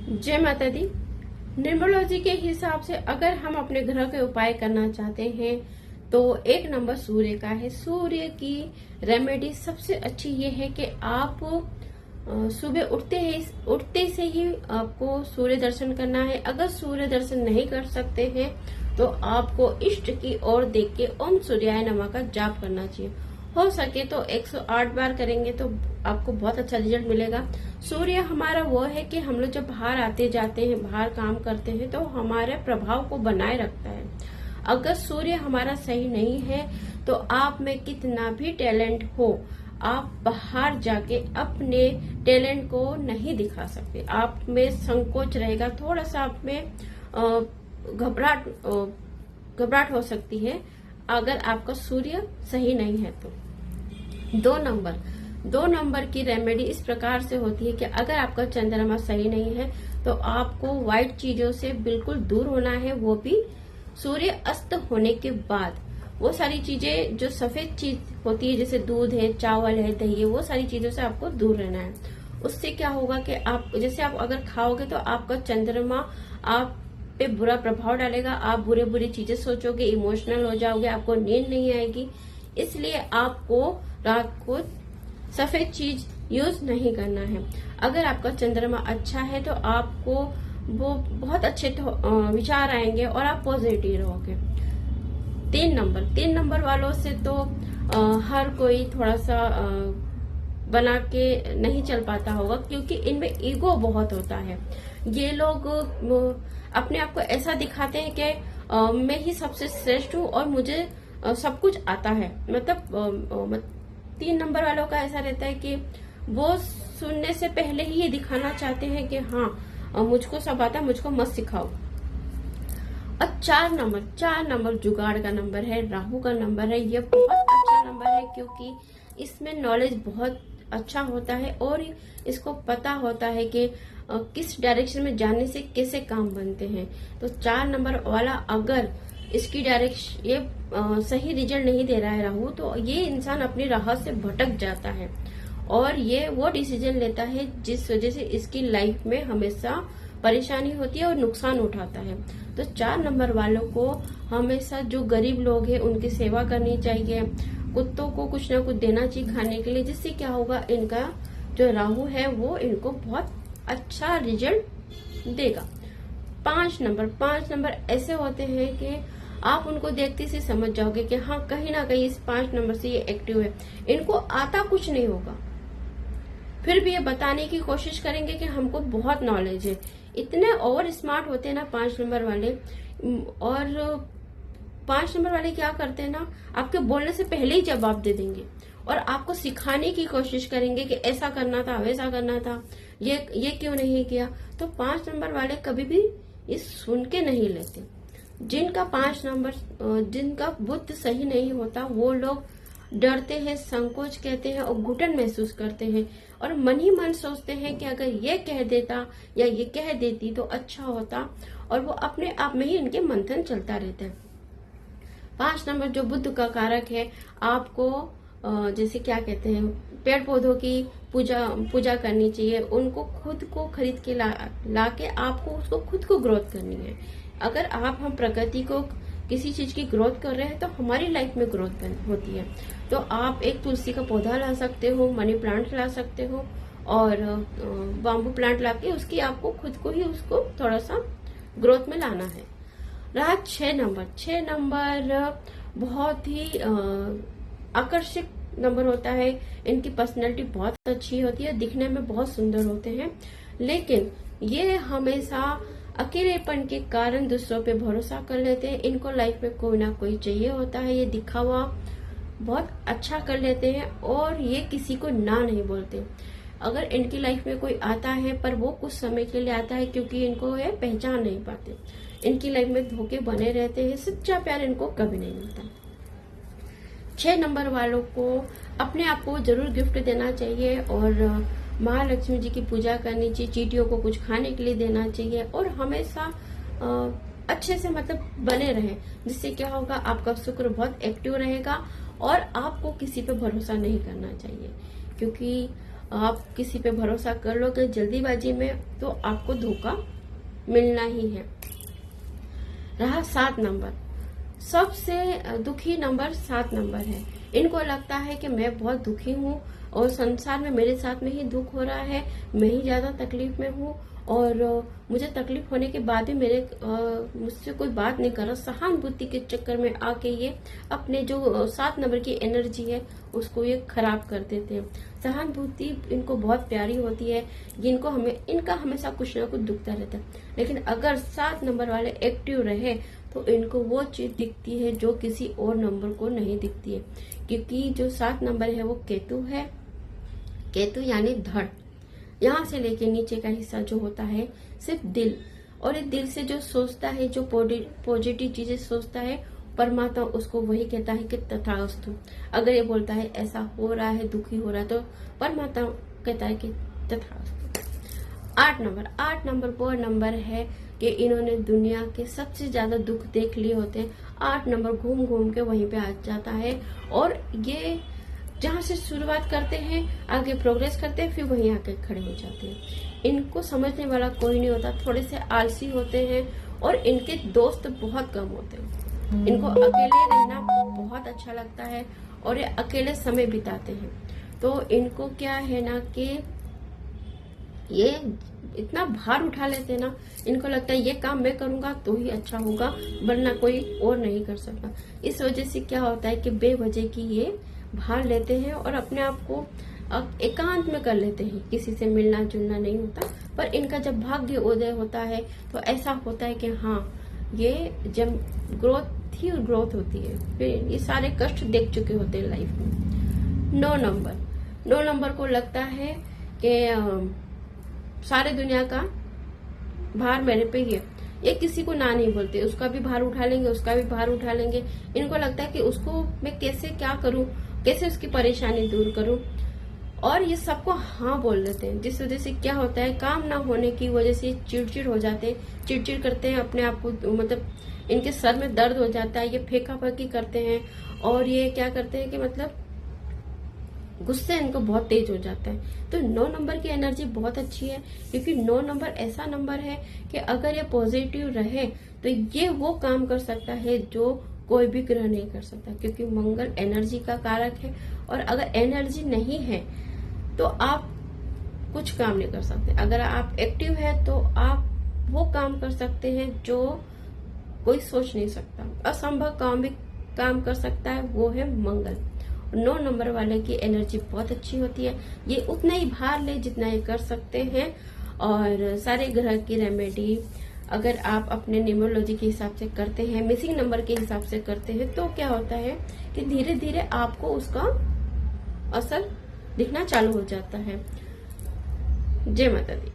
जय माता दी। न्यूमरोलॉजी के हिसाब से अगर हम अपने ग्रह के उपाय करना चाहते हैं तो एक नंबर सूर्य का है। सूर्य की रेमेडी सबसे अच्छी ये है कि आप सुबह उठते से ही आपको सूर्य दर्शन करना है। अगर सूर्य दर्शन नहीं कर सकते हैं तो आपको इष्ट की ओर देख के ओम सूर्याय नमः का जाप करना चाहिए। हो सके तो 108 बार करेंगे तो आपको बहुत अच्छा रिजल्ट मिलेगा। सूर्य हमारा वो है कि हम लोग जब बाहर आते जाते हैं, बाहर काम करते हैं तो हमारे प्रभाव को बनाए रखता है। अगर सूर्य हमारा सही नहीं है तो आप में कितना भी टैलेंट हो, आप बाहर जाके अपने टैलेंट को नहीं दिखा सकते। आप में संकोच रहेगा, थोड़ा सा आप में घबराहट हो सकती है अगर आपका सूर्य सही नहीं है तो। दो नंबर की रेमेडी इस प्रकार से होती है कि अगर आपका चंद्रमा सही नहीं है तो आपको व्हाइट चीजों से बिल्कुल दूर होना है, वो भी सूर्य अस्त होने के बाद। वो सारी चीजें जो सफेद चीज होती है जैसे दूध है, चावल है, दही है, वो सारी चीजों से आपको दूर रहना है। उससे क्या होगा कि आप जैसे आप अगर खाओगे तो आपका चंद्रमा आप पे बुरा प्रभाव डालेगा, आप बुरी चीजें सोचोगे, इमोशनल हो जाओगे, आपको नींद नहीं आएगी। इसलिए आपको रात को सफेद चीज यूज नहीं करना है। अगर आपका चंद्रमा अच्छा है तो आपको वो बहुत अच्छे विचार आएंगे और आप पॉजिटिव रहोगे। 3 नंबर वालों से तो हर कोई थोड़ा सा बना के नहीं चल पाता होगा क्योंकि इनमें ईगो बहुत होता है। ये लोग अपने आप को ऐसा दिखाते हैं कि मैं ही सबसे श्रेष्ठ हूँ और मुझे सब कुछ आता है। मतलब 3 नंबर वालों का ऐसा रहता है कि वो सुनने से पहले ही ये दिखाना चाहते हैं कि हाँ मुझको सब आता है, मुझको मत सिखाओ। और 4 नंबर जुगाड़ का नंबर है, राहु का नंबर है। ये बहुत अच्छा नंबर है क्योंकि इसमें नॉलेज बहुत अच्छा होता है और इसको पता होता है कि किस डायरेक्शन में जाने से कैसे काम बनते हैं। तो 4 नंबर वाला अगर इसकी डायरेक्शन ये सही रिजल्ट नहीं दे रहा है राहु, तो ये इंसान अपनी राह से भटक जाता है और ये वो डिसीजन लेता है जिस वजह से इसकी लाइफ में हमेशा परेशानी होती है और नुकसान उठाता है। तो 4 नंबर वालों को हमेशा जो गरीब लोग हैं उनकी सेवा करनी चाहिए, कुत्तों को कुछ ना कुछ देना चाहिए खाने के लिए, जिससे क्या होगा इनका जो राहु है वो इनको बहुत अच्छा रिजल्ट देगा। 5 नंबर ऐसे होते हैं कि आप उनको देखते से समझ जाओगे कि हाँ कहीं ना कहीं इस 5 नंबर से ये एक्टिव है। इनको आता कुछ नहीं होगा, फिर भी ये बताने की कोशिश करेंगे कि हमको बहुत नॉलेज है। इतने ओवर स्मार्ट होते हैं ना 5 नंबर वाले। और 5 नंबर वाले क्या करते हैं ना, आपके बोलने से पहले ही जवाब दे देंगे और आपको सिखाने की कोशिश करेंगे कि ऐसा करना था, वैसा करना था, ये क्यों नहीं किया। तो 5 नंबर वाले कभी भी ये सुन के नहीं लेते। जिनका 5 नंबर जिनका बुद्ध सही नहीं होता वो लोग डरते हैं, संकोच कहते हैं और घुटन महसूस करते हैं और मन ही मन सोचते हैं कि अगर ये कह देता या ये कह देती तो अच्छा होता, और वो अपने आप में ही इनके मंथन चलता रहता है। 5 नंबर जो बुद्ध का कारक है, आपको जैसे क्या कहते हैं, पेड़ पौधों की पूजा करनी चाहिए। उनको खुद को खरीद के ला के आपको उसको खुद को ग्रोथ करनी है। अगर हम प्रकृति को किसी चीज की ग्रोथ कर रहे हैं तो हमारी लाइफ में ग्रोथ होती है। तो आप एक तुलसी का पौधा ला सकते हो, मनी प्लांट ला सकते हो और बाम्बू प्लांट लाके उसकी आपको खुद को ही उसको थोड़ा सा ग्रोथ में लाना है। रहा 6 नंबर बहुत ही आकर्षक नंबर होता है। इनकी पर्सनैलिटी बहुत अच्छी होती है, दिखने में बहुत सुंदर होते हैं, लेकिन ये हमेशा अकेलेपन के कारण दूसरों पे भरोसा कर लेते हैं। इनको लाइफ में कोई ना कोई चाहिए होता है, ये दिखावा बहुत अच्छा कर लेते हैं और ये किसी को ना नहीं बोलते। अगर इनकी लाइफ में कोई आता है पर वो कुछ समय के लिए आता है क्योंकि इनको ये पहचान नहीं पाते। इनकी लाइफ में धोखे बने रहते हैं, सच्चा प्यार इनको कभी नहीं मिलता। 6 नंबर वालों को अपने आप को जरूर गिफ्ट देना चाहिए और महालक्ष्मी जी की पूजा करनी चाहिए, चींटियों को कुछ खाने के लिए देना चाहिए और हमेशा अच्छे से मतलब बने रहे, जिससे क्या होगा आपका शुक्र बहुत एक्टिव रहेगा और आपको किसी पे भरोसा नहीं करना चाहिए। क्योंकि आप किसी पे भरोसा कर लोगे जल्दीबाजी में तो आपको धोखा मिलना ही है। रहा 7 नंबर, सबसे दुखी नंबर 7 नंबर है। इनको लगता है कि मैं बहुत दुखी हूँ और संसार में मेरे साथ में ही दुख हो रहा है, मैं ही ज्यादा तकलीफ में हूँ और मुझे तकलीफ होने के बाद भी मुझसे कोई बात नहीं कर रहा। सहानुभूति के चक्कर में आके ये अपने जो 7 नंबर की एनर्जी है उसको ये खराब कर देते हैं। सहानुभूति इनको बहुत प्यारी होती है, इनका हमेशा कुछ ना कुछ दुखता रहता है। लेकिन अगर 7 नंबर वाले एक्टिव रहे तो इनको वो चीज दिखती है जो किसी और नंबर को नहीं दिखती है, क्योंकि जो 7 नंबर है वो केतु है। केतु यानी धड़, यहाँ से लेके नीचे का हिस्सा जो होता है सिर्फ दिल, और ये दिल से जो सोचता है, जो पॉजिटिव चीजें सोचता है, परमात्मा उसको वही कहता है कि तथास्तु। अगर ये बोलता है ऐसा हो रहा है, दुखी हो रहा है, तो परमात्मा कहता है कि तथास्तु। 8 नंबर वो नंबर है कि इन्होंने दुनिया के सबसे ज्यादा दुख देख लिए होते हैं। 8 नंबर घूम घूम के वहीं पे आ जाता है और ये जहां से शुरुआत करते हैं आगे प्रोग्रेस करते हैं, फिर वहीं आके खड़े हो जाते हैं। इनको समझने वाला कोई नहीं होता, थोड़े से आलसी होते हैं और इनके दोस्त बहुत कम होते हैं। इनको अकेले रहना बहुत अच्छा लगता है और ये अकेले समय बिताते हैं। तो इनको क्या है ना कि ये इतना भार उठा लेते हैं ना, इनको लगता है ये काम मैं करूंगा तो ही अच्छा होगा, वरना कोई और नहीं कर सकता। इस वजह से क्या होता है कि बेवजह की ये भार लेते हैं और अपने आप को एकांत में कर लेते हैं, किसी से मिलना जुलना नहीं होता। पर इनका जब भाग्य उदय होता है तो ऐसा होता है कि हाँ, ये जब ग्रोथ होती है, फिर ये सारे कष्ट देख चुके होते हैं लाइफ में। 9 नंबर को लगता है कि सारे दुनिया का भार मेरे पे ही है। ये किसी को ना नहीं बोलते, उसका भी भार उठा लेंगे, उसका भी भार उठा लेंगे। इनको लगता है कि उसको मैं कैसे क्या करूं, कैसे उसकी परेशानी दूर करूं, और ये सबको हाँ बोल देते हैं। जिस वजह से क्या होता है, काम ना होने की वजह से चिड़चिड़ हो जाते हैं, चिड़चिड़ करते हैं अपने आप को, मतलब इनके सर में दर्द हो जाता है, ये फेंका फेंकी करते हैं और ये क्या करते हैं कि मतलब गुस्से इनको बहुत तेज हो जाता है। तो 9 नंबर की एनर्जी बहुत अच्छी है, क्योंकि 9 नंबर ऐसा नंबर है कि अगर ये पॉजिटिव रहे तो ये वो काम कर सकता है जो कोई भी ग्रह नहीं कर सकता, क्योंकि मंगल एनर्जी का कारक है। और अगर एनर्जी नहीं है तो आप कुछ काम नहीं कर सकते। अगर आप एक्टिव है तो आप वो काम कर सकते हैं जो कोई सोच नहीं सकता। असंभव काम भी काम कर सकता है, वो है मंगल। 9 नंबर वाले की एनर्जी बहुत अच्छी होती है, ये उतना ही भार ले जितना ये कर सकते हैं। और सारे ग्रह की रेमेडी अगर आप अपने न्यूमरोलॉजी के हिसाब से करते हैं, मिसिंग नंबर के हिसाब से करते हैं, तो क्या होता है कि धीरे धीरे आपको उसका असर दिखना चालू हो जाता है। जय माता दी।